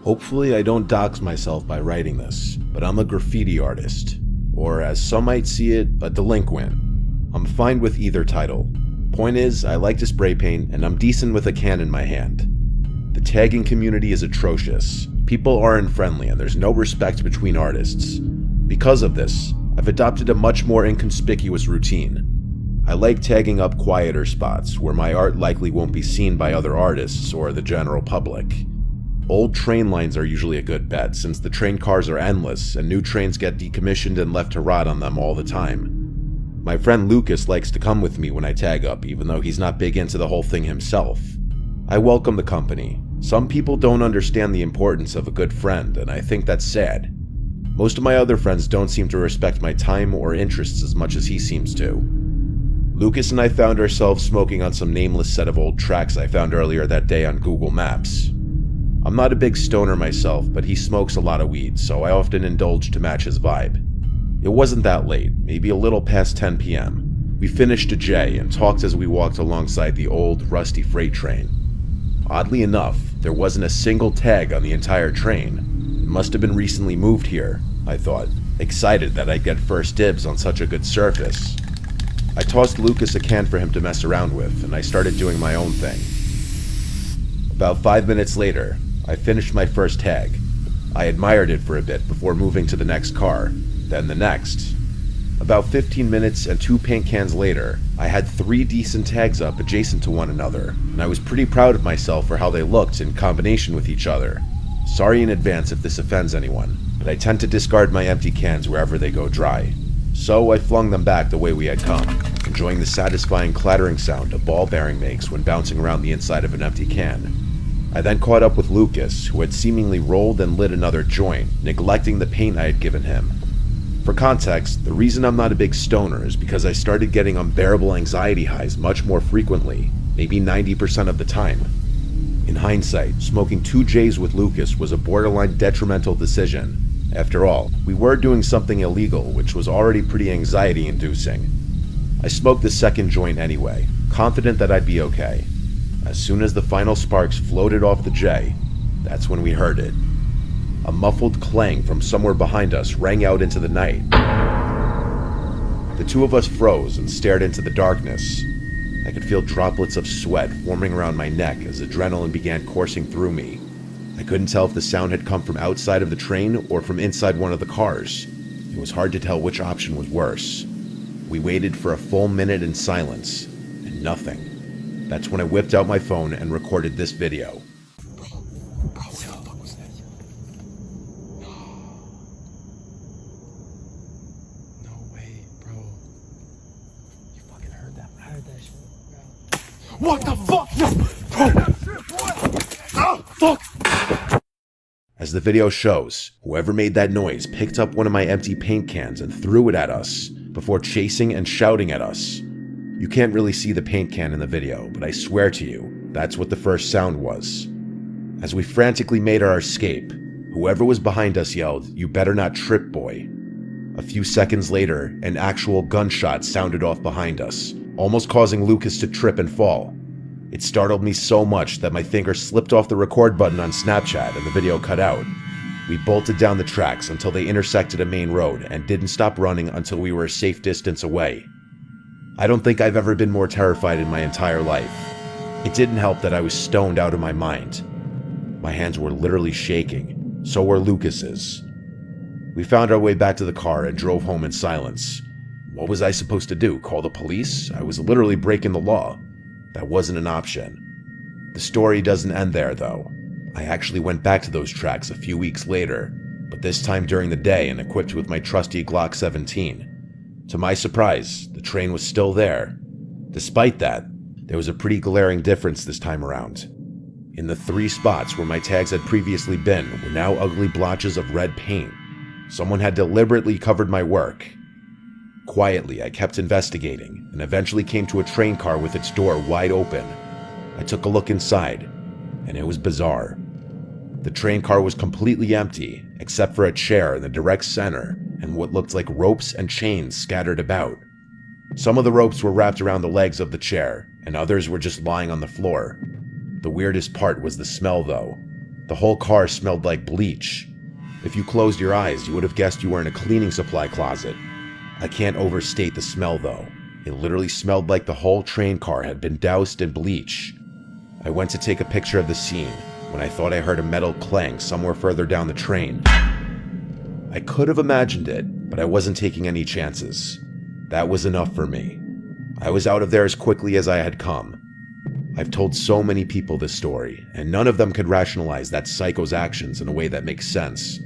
Hopefully I don't dox myself by writing this, but I'm a graffiti artist, or as some might see it, a delinquent. I'm fine with either title. Point is, I like to spray paint and I'm decent with a can in my hand. The tagging community is atrocious. People aren't friendly and there's no respect between artists. Because of this, I've adopted a much more inconspicuous routine. I like tagging up quieter spots where my art likely won't be seen by other artists or the general public. Old train lines are usually a good bet since the train cars are endless and new trains get decommissioned and left to rot on them all the time. My friend Lucas likes to come with me when I tag up, even though he's not big into the whole thing himself. I welcome the company. Some people don't understand the importance of a good friend, and I think that's sad. Most of my other friends don't seem to respect my time or interests as much as he seems to. Lucas and I found ourselves smoking on some nameless set of old tracks I found earlier that day on Google Maps. I'm not a big stoner myself, but he smokes a lot of weed, so I often indulge to match his vibe. It wasn't that late, maybe a little past 10 p.m. We finished a J and talked as we walked alongside the old, rusty freight train. Oddly enough, there wasn't a single tag on the entire train. It must have been recently moved here, I thought, excited that I'd get first dibs on such a good surface. I tossed Lucas a can for him to mess around with, and I started doing my own thing. About 5 minutes later, I finished my first tag. I admired it for a bit before moving to the next car, then the next. About 15 minutes and 2 paint cans later, I had 3 decent tags up adjacent to one another, and I was pretty proud of myself for how they looked in combination with each other. Sorry in advance if this offends anyone, but I tend to discard my empty cans wherever they go dry. So I flung them back the way we had come, enjoying the satisfying clattering sound a ball bearing makes when bouncing around the inside of an empty can. I then caught up with Lucas, who had seemingly rolled and lit another joint, neglecting the paint I had given him. For context, the reason I'm not a big stoner is because I started getting unbearable anxiety highs much more frequently, maybe 90% of the time. In hindsight, smoking 2 J's with Lucas was a borderline detrimental decision. After all, we were doing something illegal, which was already pretty anxiety-inducing. I smoked the second joint anyway, confident that I'd be okay. As soon as the final sparks floated off the J, that's when we heard it. A muffled clang from somewhere behind us rang out into the night. The two of us froze and stared into the darkness. I could feel droplets of sweat forming around my neck as adrenaline began coursing through me. I couldn't tell if the sound had come from outside of the train or from inside one of the cars. It was hard to tell which option was worse. We waited for a full minute in silence, and nothing. That's when I whipped out my phone and recorded this video. Bro, what the fuck was that? No way, bro. You fucking heard that? I heard that shit, bro. What the fuck? No, bro. Oh, fuck. As the video shows, whoever made that noise picked up one of my empty paint cans and threw it at us, before chasing and shouting at us. You can't really see the paint can in the video, but I swear to you, that's what the first sound was. As we frantically made our escape, whoever was behind us yelled, "You better not trip, boy." A few seconds later, an actual gunshot sounded off behind us, almost causing Lucas to trip and fall. It startled me so much that my finger slipped off the record button on Snapchat and the video cut out. We bolted down the tracks until they intersected a main road and didn't stop running until we were a safe distance away. I don't think I've ever been more terrified in my entire life. It didn't help that I was stoned out of my mind. My hands were literally shaking. So were Lucas's. We found our way back to the car and drove home in silence. What was I supposed to do? Call the police? I was literally breaking the law. That wasn't an option. The story doesn't end there, though. I actually went back to those tracks a few weeks later, but this time during the day and equipped with my trusty Glock 17. To my surprise, the train was still there. Despite that, there was a pretty glaring difference this time around. In the 3 spots where my tags had previously been were now ugly blotches of red paint. Someone had deliberately covered my work. Quietly, I kept investigating and eventually came to a train car with its door wide open. I took a look inside, and it was bizarre. The train car was completely empty, except for a chair in the direct center and what looked like ropes and chains scattered about. Some of the ropes were wrapped around the legs of the chair, and others were just lying on the floor. The weirdest part was the smell, though. The whole car smelled like bleach. If you closed your eyes, you would have guessed you were in a cleaning supply closet. I can't overstate the smell though. It literally smelled like the whole train car had been doused in bleach. I went to take a picture of the scene when I thought I heard a metal clang somewhere further down the train. I could have imagined it, but I wasn't taking any chances. That was enough for me. I was out of there as quickly as I had come. I've told so many people this story, and none of them could rationalize that psycho's actions in a way that makes sense.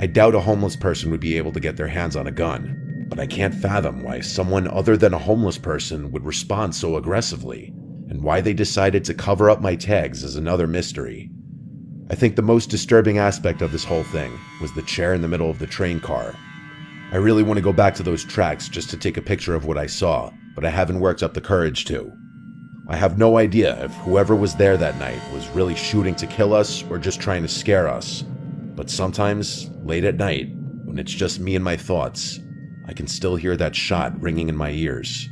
I doubt a homeless person would be able to get their hands on a gun, but I can't fathom why someone other than a homeless person would respond so aggressively, and why they decided to cover up my tags is another mystery. I think the most disturbing aspect of this whole thing was the chair in the middle of the train car. I really want to go back to those tracks just to take a picture of what I saw, but I haven't worked up the courage to. I have no idea if whoever was there that night was really shooting to kill us or just trying to scare us. But sometimes, late at night, when it's just me and my thoughts, I can still hear that shot ringing in my ears.